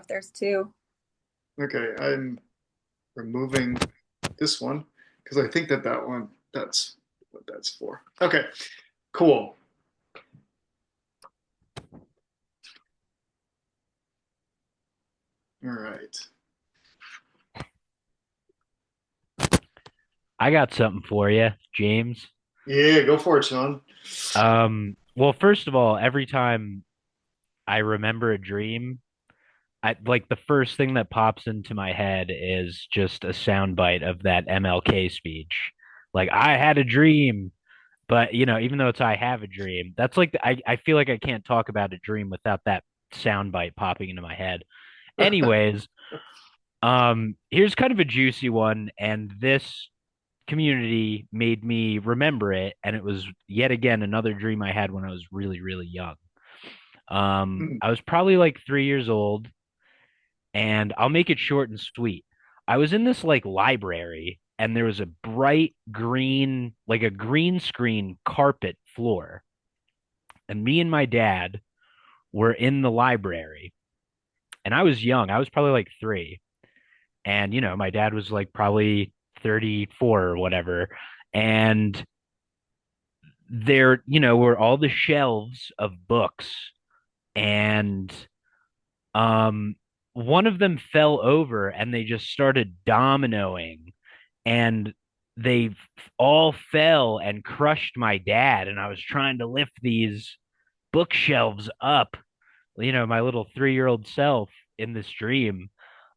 There's two. Okay, I'm removing this one because I think that one, that's what that's for. Okay, cool. All right. I got something for you, James. Yeah, go for it, Shawn. Well, first of all, every time I remember a dream, I like the first thing that pops into my head is just a soundbite of that MLK speech. Like, I had a dream, but even though it's I have a dream, that's like I feel like I can't talk about a dream without that soundbite popping into my head. Anyways, here's kind of a juicy one, and this community made me remember it, and it was yet again another dream I had when I was really, really young. Mm. I was probably like 3 years old, and I'll make it short and sweet. I was in this like library, and there was a bright green, like a green screen carpet floor, and me and my dad were in the library, and I was young. I was probably like three, and my dad was like probably 34 or whatever, and there, were all the shelves of books, and um one of them fell over and they just started dominoing, and they all fell and crushed my dad, and I was trying to lift these bookshelves up, my little 3-year-old self in this dream.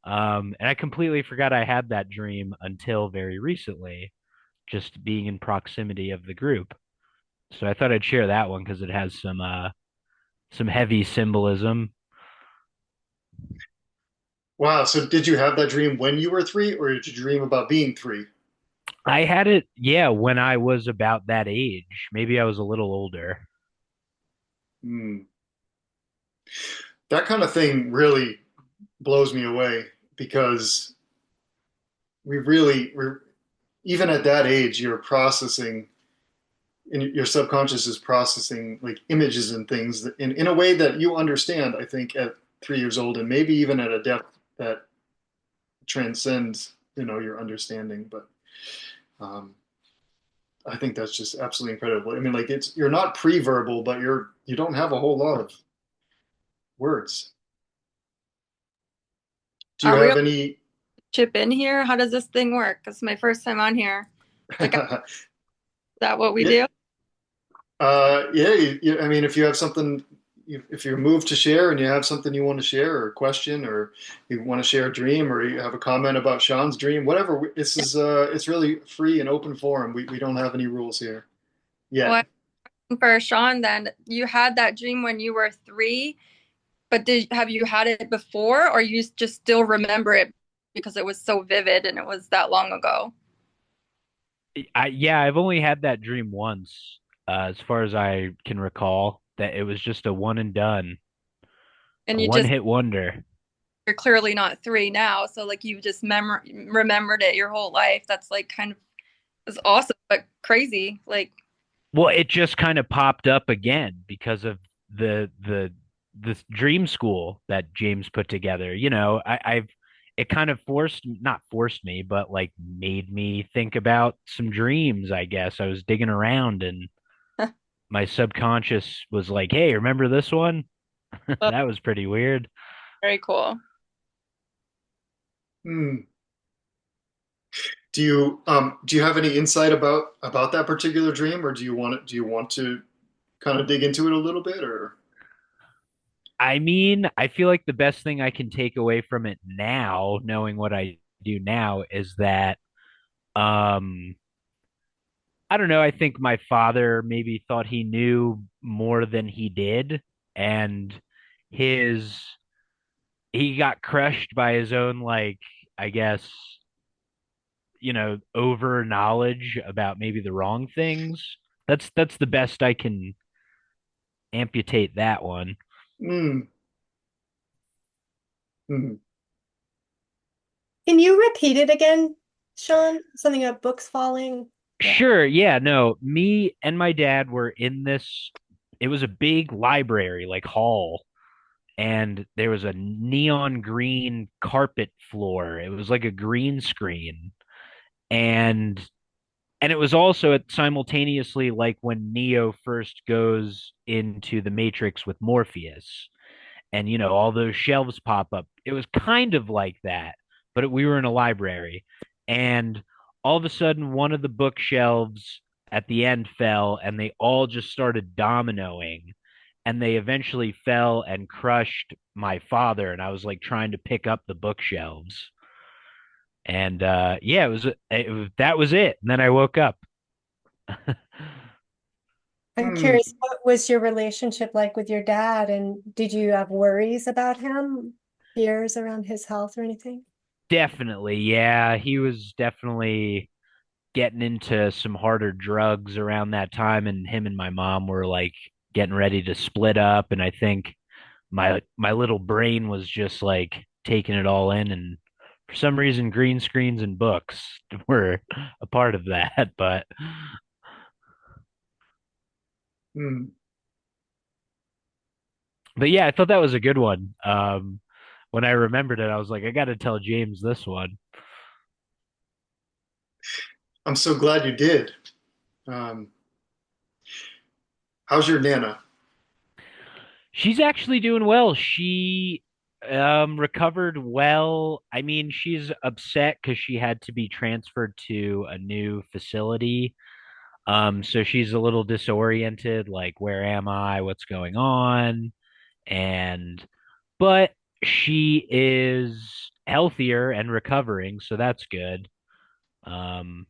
And I completely forgot I had that dream until very recently, just being in proximity of the group. So I thought I'd share that one because it has some heavy symbolism. Wow. So did you have that dream when you were three, or did you dream about being three? I had it, yeah, when I was about that age. Maybe I was a little older. Hmm. That kind of thing really blows me away because we're even at that age, you're processing, and your subconscious is processing like images and things that in a way that you understand, I think, at 3 years old, and maybe even at a depth that transcends, your understanding. But um, I think that's just absolutely incredible. I mean, like you're not pre-verbal, but you don't have a whole lot of words. Do you Are we have all any? chip in here? How does this thing work? It's my first time on here. Like, is that what we Yeah, do? yeah. I mean, if you have something, if you're moved to share and you have something you want to share, or a question, or you want to share a dream, or you have a comment about Shawn's dream, whatever. This is it's really free and open forum. We don't have any rules here Well, yet. for Shawn, then you had that dream when you were three, but did have you had it before, or you just still remember it because it was so vivid and it was that long ago? Yeah, I've only had that dream once, as far as I can recall, that it was just a one and done, And a you one just hit wonder. you're clearly not three now, so like you just remembered it your whole life. That's like kind of is awesome, but crazy. Like, Well, it just kind of popped up again because of the this dream school that James put together. I've it kind of not forced me, but like made me think about some dreams, I guess. I was digging around and my subconscious was like, "Hey, remember this one?" That was pretty weird. very cool. Hmm. Do you have any insight about that particular dream, or do you want to kind of dig into it a little bit, or? I mean, I feel like the best thing I can take away from it now, knowing what I do now, is that um I don't know, I think my father maybe thought he knew more than he did, and his he got crushed by his own, like, I guess, over knowledge about maybe the wrong things. That's the best I can amputate that one. Mm, mm. Can you repeat it again, Shawn? Something about books falling? Yeah. Sure, yeah, no, me and my dad were in this, it was a big library, like hall, and there was a neon green carpet floor. It was like a green screen. And it was also simultaneously like when Neo first goes into the Matrix with Morpheus, and all those shelves pop up. It was kind of like that, but we were in a library, and all of a sudden one of the bookshelves at the end fell, and they all just started dominoing, and they eventually fell and crushed my father, and I was like trying to pick up the bookshelves. And yeah, that was it. And then I woke up. I'm Hmm. curious, what was your relationship like with your dad? And did you have worries about him, fears around his health or anything? Definitely, yeah. He was definitely getting into some harder drugs around that time, and him and my mom were like getting ready to split up, and I think my little brain was just like taking it all in, and for some reason green screens and books were a part of that. Hmm. But yeah, I thought that was a good one. When I remembered it, I was like, I got to tell James this one. I'm so glad you did. Um, how's your Nana? She's actually doing well. She recovered well. I mean, she's upset because she had to be transferred to a new facility. So she's a little disoriented, like, where am I? What's going on? And but she is healthier and recovering, so that's good. Um,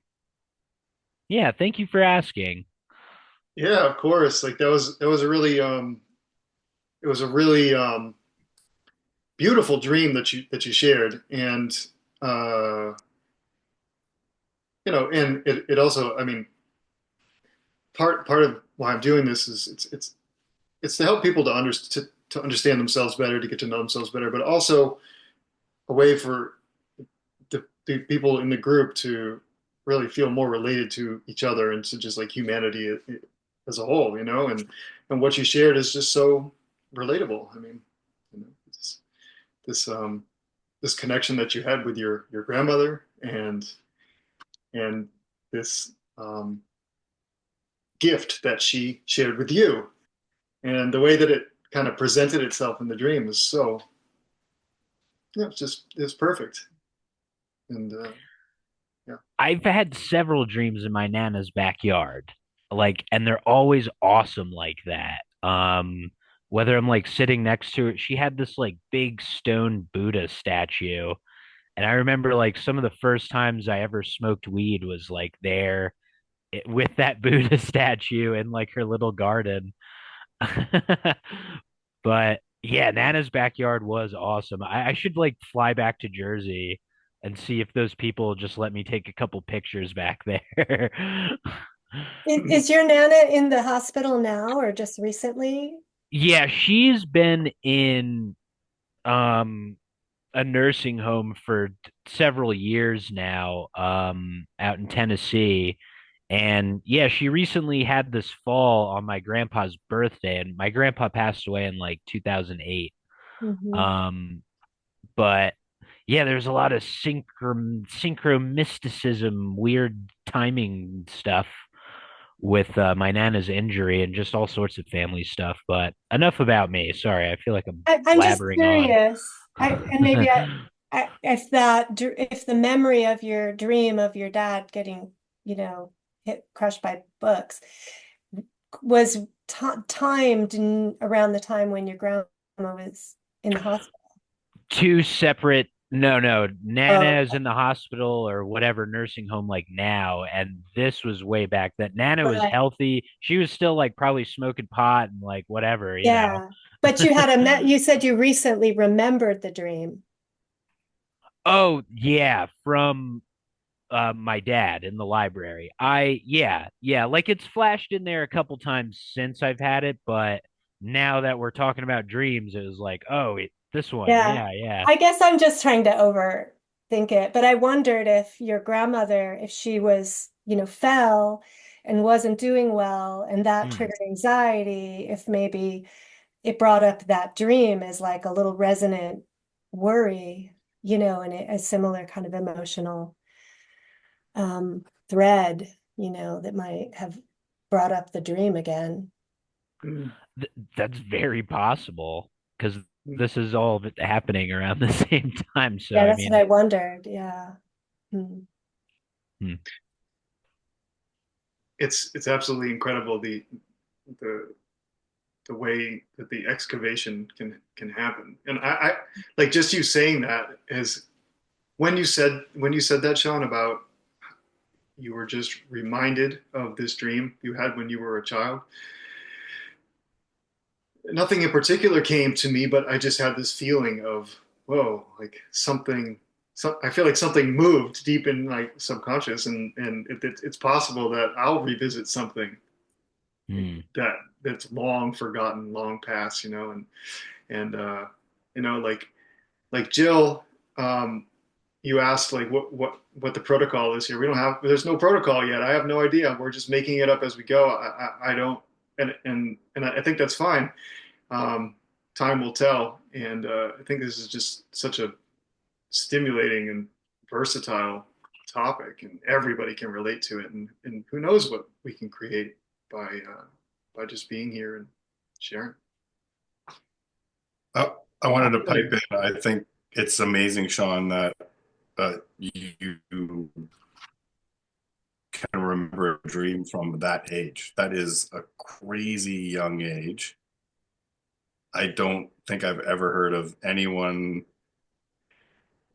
yeah, thank you for asking. Yeah, of course. Like that was a really it was a really beautiful dream that you shared, and uh, and it also, I mean, part of why I'm doing this is it's to help people to understand themselves better, to get to know themselves better, but also a way for the people in the group to really feel more related to each other and to just like humanity as a whole, and what you shared is just so relatable. I mean, it's this this connection that you had with your grandmother and this gift that she shared with you, and the way that it kind of presented itself in the dream is so, it's perfect. And yeah. I've had several dreams in my nana's backyard, like, and they're always awesome like that. Whether I'm like sitting next to it, she had this like big stone Buddha statue, and I remember like some of the first times I ever smoked weed was like there with that Buddha statue in like her little garden. But yeah, Nana's backyard was awesome. I should like fly back to Jersey and see if those people just let me take a couple pictures back there. Is your Nana in the hospital now or just recently? Yeah, she's been in um a nursing home for several years now, out in Tennessee. And yeah, she recently had this fall on my grandpa's birthday, and my grandpa passed away in like 2008. Mhm. Um, but yeah, there's a lot of synchromysticism, weird timing stuff with my nana's injury and just all sorts of family stuff. But enough about me. Sorry, I feel like I'm I'm just blabbering on. curious. And maybe if if the memory of your dream of your dad getting, hit crushed by books was timed around the time when your grandma was in the hospital. Two separate. No, no. Oh, Nana is in the hospital or whatever nursing home like now, and this was way back. That Nana was right. healthy. She was still like probably smoking pot and like whatever. Yeah. But you said you recently remembered the dream. Oh yeah, from my dad in the library. Yeah, like it's flashed in there a couple times since I've had it, but now that we're talking about dreams, it was like, oh, this one. Yeah. Yeah. I guess I'm just trying to overthink it, but I wondered if your grandmother, if she was, fell and wasn't doing well, and that Hmm. triggered anxiety, if maybe it brought up that dream as like a little resonant worry, and a similar kind of emotional thread, that might have brought up the dream again. Mm. That's very possible because this is all happening around the same time. So Yeah, I that's what I mean, wondered. Yeah. Hmm. hmm, It's absolutely incredible the the way that the excavation can happen. And I like just you saying that is when you said that, Shawn, about you were just reminded of this dream you had when you were a child. Nothing in particular came to me, but I just had this feeling of, whoa, like something. I feel like something moved deep in my subconscious, and it's possible that I'll revisit something hmm, that that's long forgotten, long past, and like Jill, you asked like what the protocol is here. We don't have there's no protocol yet. I have no idea. We're just making it up as we go. I don't and I think that's fine. Time will tell, and I think this is just such a stimulating and versatile topic, and everybody can relate to it. And who knows what we can create by just being here and sharing. I wanted to pipe awesome. in. I think it's amazing, Shawn, that you can remember a dream from that age. That is a crazy young age. I don't think I've ever heard of anyone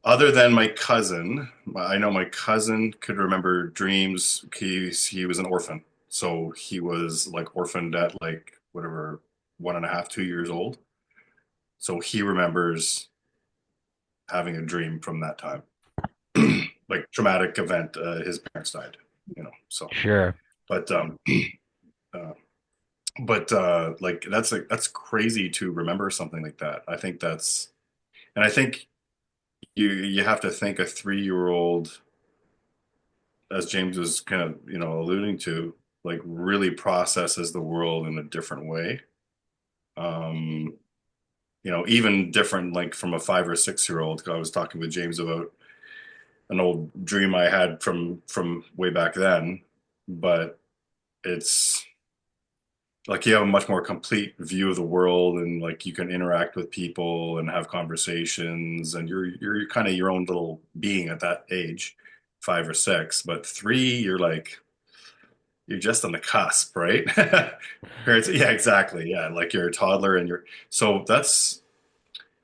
other than my cousin. I know my cousin could remember dreams. He was an orphan. So he was like orphaned at like whatever, 1.5, 2 years old. So he remembers having a dream from that time. Like traumatic event, his parents died, so, Sure. but, uh, like that's crazy to remember something like that. I think and I think you have to think a 3-year-old, as James was kind of, alluding to, like really processes the world in a different way. Um, even different, like from a 5 or 6-year-old. I was talking with James about an old dream I had from way back then, but it's like you have a much more complete view of the world, and like you can interact with people and have conversations, and you're kind of your own little being at that age, 5 or 6. But 3, you're just on the cusp, right? Parents, yeah, exactly, yeah, like you're a toddler, and you're so that's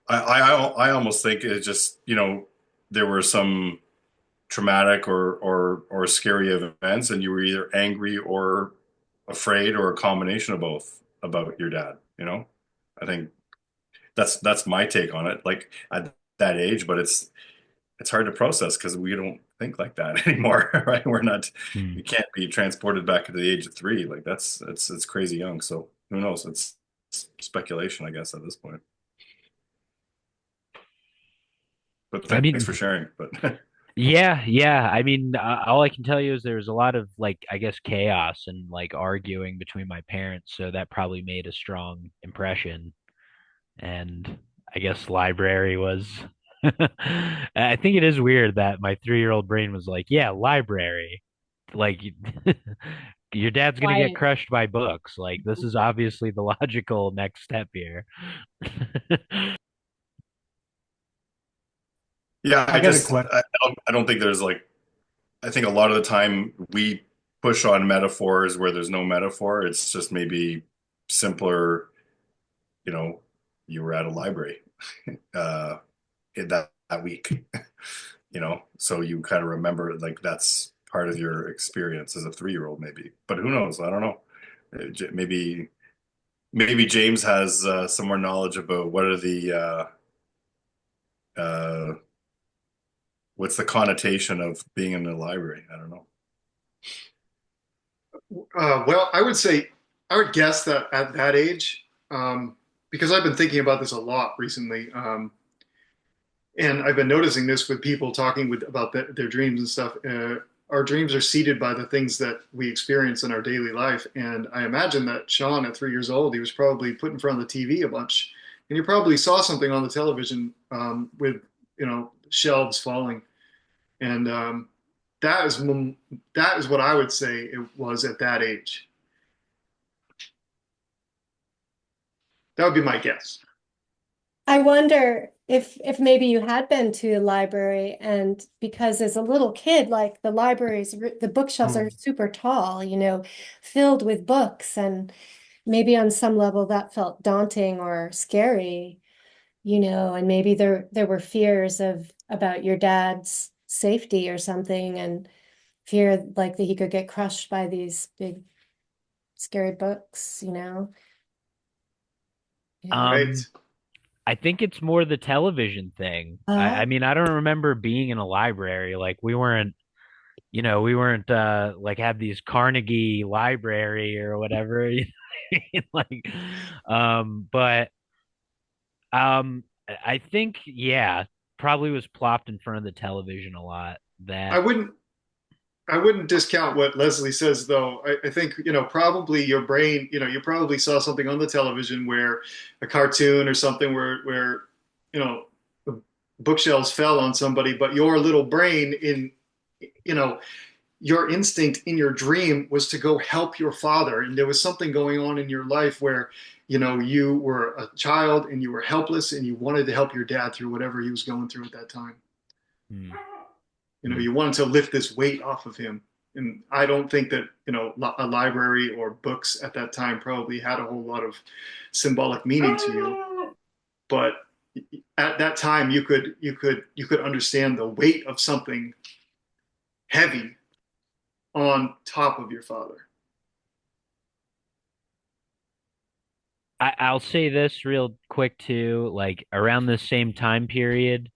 I almost think it's just there were some traumatic or scary events, and you were either angry or afraid or a combination of both about your dad. I think that's my take on it. Like at that age, but it's hard to process because we don't think like that anymore, right? We're not. Hmm. You can't be transported back to the age of 3. Like it's crazy young. So who knows? It's speculation, I guess, at this point. But I thanks for mean, sharing. But yeah, yeah. I mean, all I can tell you is there's a lot of like, I guess, chaos and like arguing between my parents, so that probably made a strong impression. And I guess library was. I think it is weird that my 3-year-old brain was like, yeah, library. Like, your dad's gonna get Quiet. crushed by books. Like, this is obviously the logical next step here. yeah, I got a question. I don't think there's like I think a lot of the time we push on metaphors where there's no metaphor. It's just maybe simpler, you know, you were at a library uh, in that week, so you kind of remember like that's part of your experience as a 3-year-old, maybe. But who knows? I don't know. Maybe James has some more knowledge about what are uh, what's the connotation of being in the library. I don't know. Well, I would guess that at that age, because I've been thinking about this a lot recently, and I've been noticing this with people talking about their dreams and stuff. our dreams are seeded by the things that we experience in our daily life. And I imagine that Shawn, at 3 years old, he was probably put in front of the TV a bunch, and you probably saw something on the television with shelves falling, and that is that is what I would say it was at that age. That would be my guess. I wonder if maybe you had been to a library, and because as a little kid, like the libraries, the bookshelves are super tall, filled with books, and maybe on some level that felt daunting or scary, and maybe there were fears of about your dad's safety or something, and fear like that he could get crushed by these big scary books. Yeah. Right. Um, I think it's more the television thing. I Uh, mean, I don't remember being in a library. Like we weren't like have these Carnegie library or whatever. Like but I think yeah, probably was plopped in front of the television a lot. I That wouldn't I wouldn't discount what Leslie says, though. I think, probably your brain, you probably saw something on the television where a cartoon or something where, the bookshelves fell on somebody, but your little brain you know, your instinct in your dream was to go help your father. And there was something going on in your life where, you were a child and you were helpless and you wanted to help your dad through whatever he was going through at that time. hmm, You wanted to lift this weight off of him. And I don't think that, a library or books at that time probably had a whole lot of symbolic meaning to you. But at that time, you could understand the weight of something heavy on top of your father. I'll say this real quick too, like around the same time period.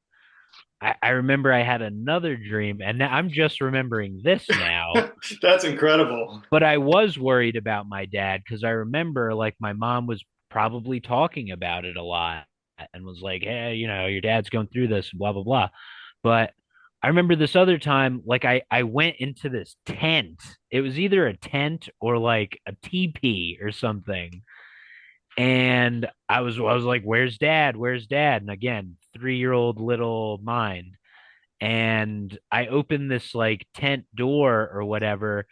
I remember I had another dream, and now I'm just remembering this now. That's incredible. But I was worried about my dad because I remember like my mom was probably talking about it a lot and was like, hey, your dad's going through this, blah, blah, blah. But I remember this other time, like I went into this tent. It was either a tent or like a teepee or something. And I was like, where's dad? Where's dad? And again, 3-year-old little mind. And I opened this like tent door or whatever,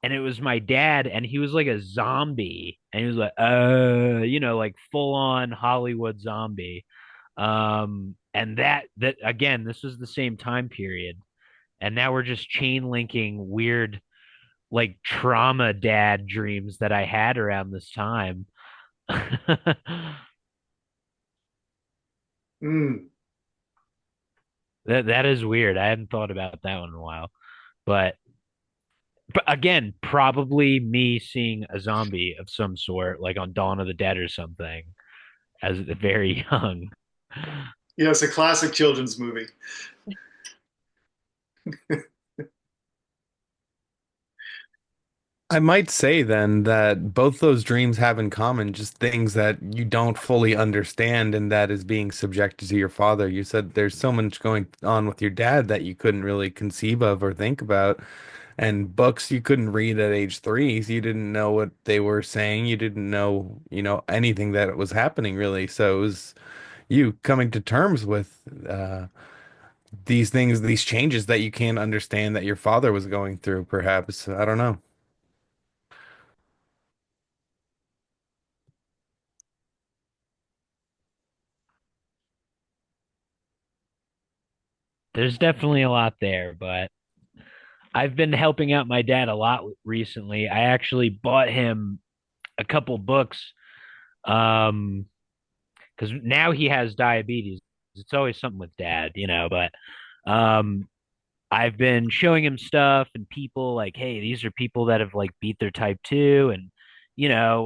and it was my dad, and he was like a zombie, and he was like like full on Hollywood zombie. And that again, this was the same time period, and now we're just chain linking weird like trauma dad dreams that I had around this time. Mm. That is weird. I hadn't thought about that one in a while, but again, probably me seeing a zombie of some sort, like on Dawn of the Dead or something, as very young. Yeah, it's a classic children's movie. I might say then that both those dreams have in common just things that you don't fully understand, and that is being subjected to your father. You said there's so much going on with your dad that you couldn't really conceive of or think about, and books you couldn't read at age 3. So you didn't know what they were saying. You didn't know, anything that was happening really. So it was you coming to terms with these things, these changes that you can't understand that your father was going through, perhaps. I don't know. There's definitely a lot there, but I've been helping out my dad a lot recently. I actually bought him a couple books, um, because now he has diabetes. It's always something with dad, but um, I've been showing him stuff and people like, hey, these are people that have like beat their type 2 and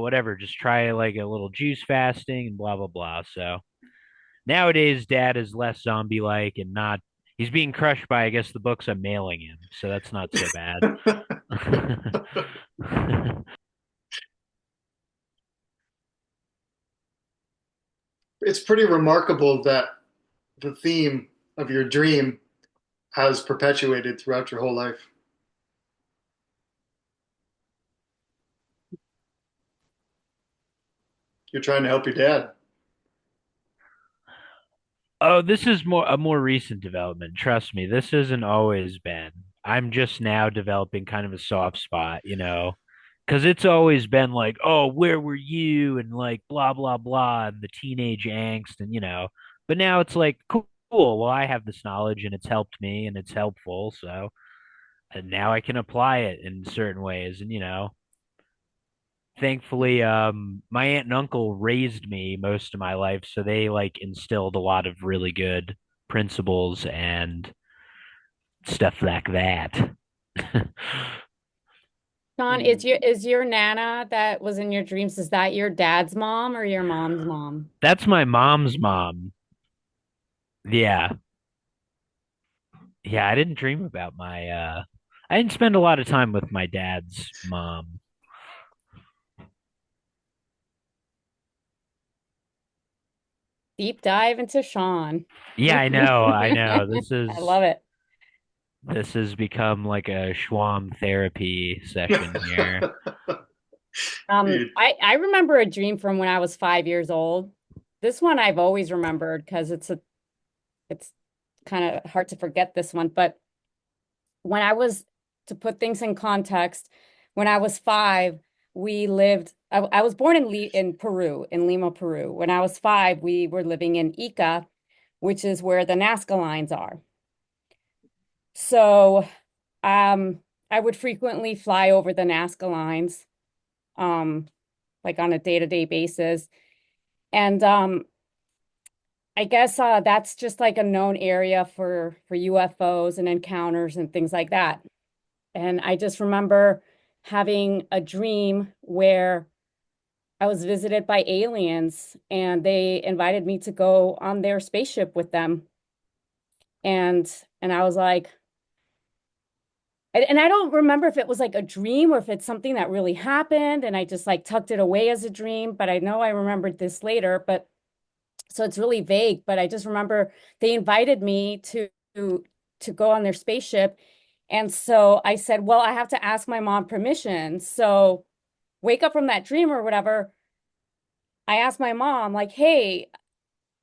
whatever, just try like a little juice fasting and blah blah blah. So nowadays dad is less zombie like and not he's being crushed by I guess the books I'm mailing him. So that's not so bad. It's pretty remarkable that the theme of your dream has perpetuated throughout your whole life. You're trying to help your dad. Oh, this is a more recent development. Trust me, this hasn't always been. I'm just now developing kind of a soft spot, because it's always been like, oh, where were you? And like blah blah blah, and the teenage angst, and But now it's like, cool. Well, I have this knowledge, and it's helped me, and it's helpful. So, and now I can apply it in certain ways, and thankfully, my aunt and uncle raised me most of my life, so they like instilled a lot of really good principles and stuff like that. Shawn, Hmm. is your Nana that was in your dreams, is that your dad's mom or your mom's mom? That's my mom's mom. Yeah. Yeah, I didn't dream about I didn't spend a lot of time with my dad's mom. Deep dive into Shawn. Yeah, I know, I know. I love it. This has become like a Schwam therapy session here. Dude. I remember a dream from when I was 5 years old. This one I've always remembered because it's kind of hard to forget this one. But when I was, to put things in context, when I was 5, we lived. I was born in Peru, in Lima, Peru. When I was 5, we were living in Ica, which is where the Nazca lines are. So, um, I would frequently fly over the Nazca lines, um, like on a day-to-day basis. And I guess that's just like a known area for UFOs and encounters and things like that. And I just remember having a dream where I was visited by aliens and they invited me to go on their spaceship with them. And I was like, and I don't remember if it was like a dream or if it's something that really happened and I just like tucked it away as a dream, but I know I remembered this later, but so it's really vague, but I just remember they invited me to go on their spaceship. And so I said, well, I have to ask my mom permission. So wake up from that dream or whatever. I asked my mom, like, hey,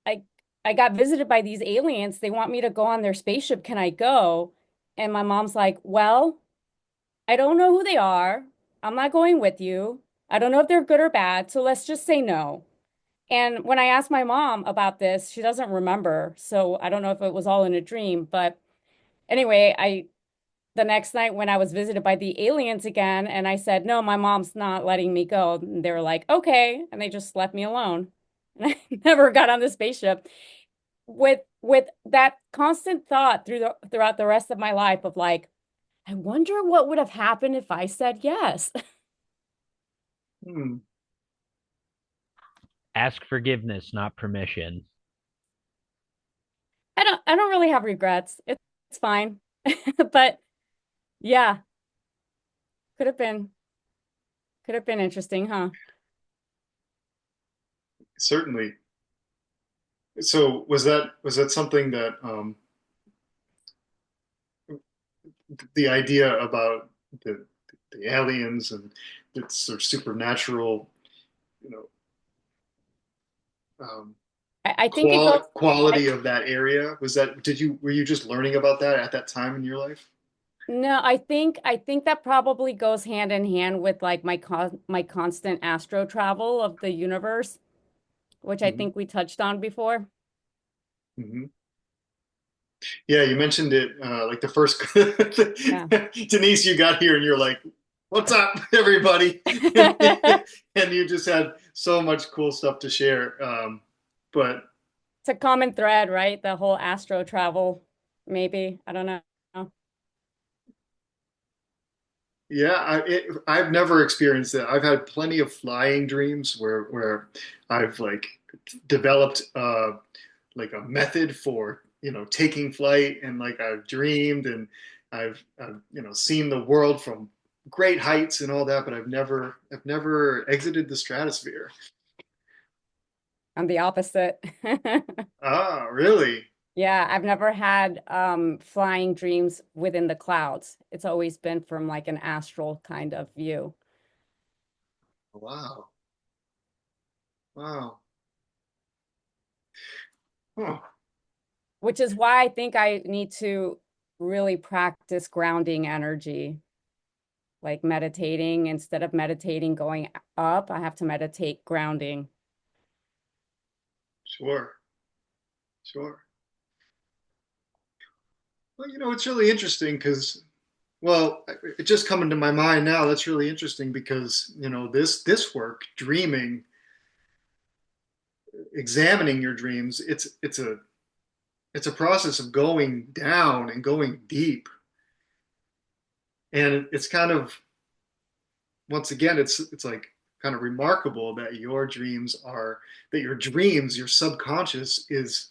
I I got visited by these aliens. They want me to go on their spaceship. Can I go? And my mom's like, well, I don't know who they are. I'm not going with you. I don't know if they're good or bad. So let's just say no. And when I asked my mom about this, she doesn't remember. So I don't know if it was all in a dream. But anyway, the next night when I was visited by the aliens again, and I said, no, my mom's not letting me go. And they were like, okay. And they just left me alone. And I never got on the spaceship with that constant thought throughout the rest of my life of like, I wonder what would have happened if I said yes. Hmm. Ask forgiveness, not permission. I don't really have regrets. It's fine. But yeah, could have been could have been interesting, huh? Certainly. So was that something that the idea about the the aliens and the sort of supernatural, you know, um, I think it goes I, quality of that area, was that were you just learning about that at that time in your life? no, I think that probably goes hand in hand with like my constant astro travel of the universe, which I Hmm. think we touched on before. Hmm. Yeah, you mentioned it like the first Yeah. Denise, you got here and you're like, "What's up, everybody?" And you just had so much cool stuff to share. But It's a common thread, right? The whole astro travel, maybe. I don't know. yeah, I've never experienced that. I've had plenty of flying dreams where I've like developed like a method for taking flight, and like I've dreamed, and I've seen the world from great heights and all that, but I've never exited the stratosphere. I'm the opposite. Ah, really? Yeah, I've never had flying dreams within the clouds. It's always been from like an astral kind of view. Wow. Wow. Huh. which is why I think I need to really practice grounding energy, like meditating. Instead of meditating going up, I have to meditate grounding. Sure. Sure. Well, it's really interesting because, well, it just coming to my mind now. That's really interesting because, this work, dreaming, examining your dreams, it's a process of going down and going deep. And it's kind of, once again, it's like kind of remarkable that your dreams, your subconscious is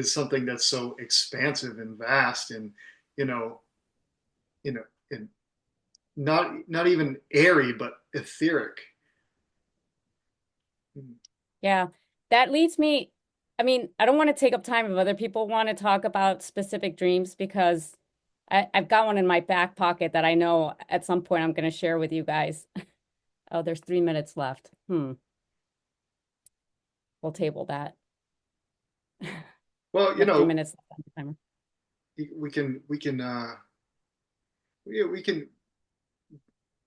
something that's so expansive and vast and, you know, and not even airy, but etheric. Yeah, that leads me. I mean, I don't want to take up time if other people want to talk about specific dreams because I've got one in my back pocket that I know at some point I'm going to share with you guys. Oh, there's 3 minutes left. We'll table that. Well, 3 minutes left on the timer. we can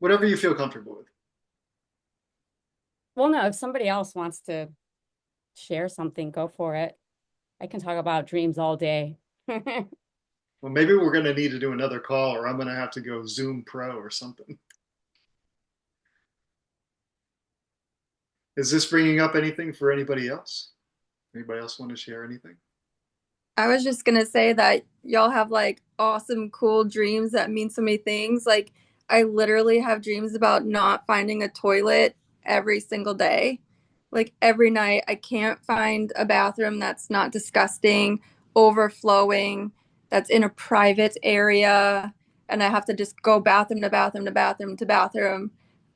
whatever you feel comfortable with. Well, no, if somebody else wants to share something, go for it. I can talk about dreams all day. Well, maybe we're going to need to do another call, or I'm going to have to go Zoom Pro or something. Is this bringing up anything for anybody else? Anybody else want to share anything? I was just gonna say that y'all have like awesome, cool dreams that mean so many things. Like I literally have dreams about not finding a toilet every single day. Like every night, I can't find a bathroom that's not disgusting, overflowing, that's in a private area, and I have to just go bathroom to bathroom to bathroom to bathroom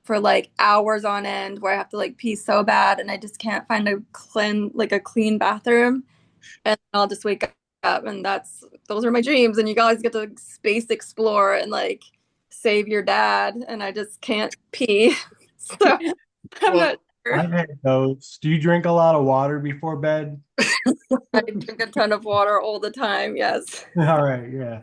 for like hours on end where I have to like pee so bad and I just can't find a clean bathroom and I'll just wake up and those are my dreams and you guys get to space explore and like save your dad and I just can't pee. So I'm Well, not sure. I've had those. Do you drink a lot of water before bed? I drink a ton of water all the time, yes. All right, yeah.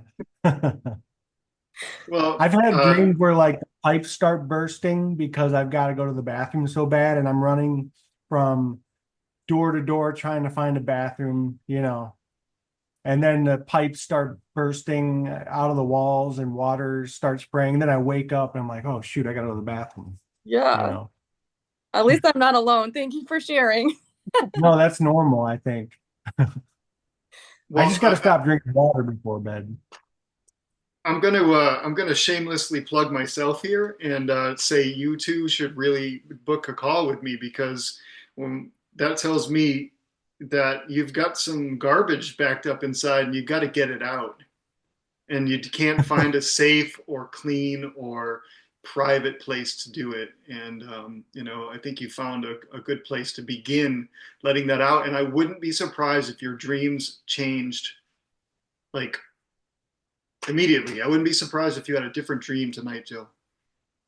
well, I've had dreams where like the pipes start bursting because I've got to go to the bathroom so bad and I'm running from door to door trying to find a bathroom, and then the pipes start bursting out of the walls and water starts spraying. Then I wake up and I'm like, oh shoot, I gotta go to the bathroom. Yeah. At least I'm not alone. Thank you for sharing. No, that's normal, I think. I just got to stop drinking water before bed. I'm gonna shamelessly plug myself here and say you two should really book a call with me because that tells me that you've got some garbage backed up inside and you've got to get it out. And you can't find a safe or clean or private place to do it. And, I think you found a good place to begin letting that out. And I wouldn't be surprised if your dreams changed like immediately. I wouldn't be surprised if you had a different dream tonight, Jill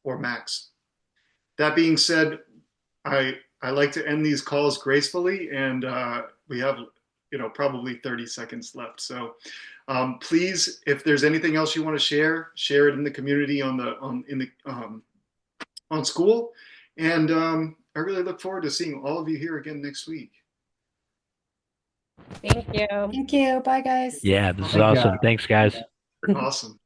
or Max. That being said, I like to end these calls gracefully, and we have probably 30 seconds left. So please, if there's anything else you want to share it in the community on Skool, and I really look forward to seeing all of you here again next week. Thank you. Thank you. Bye, guys. Yeah, this is awesome. Thanks, guys. Awesome.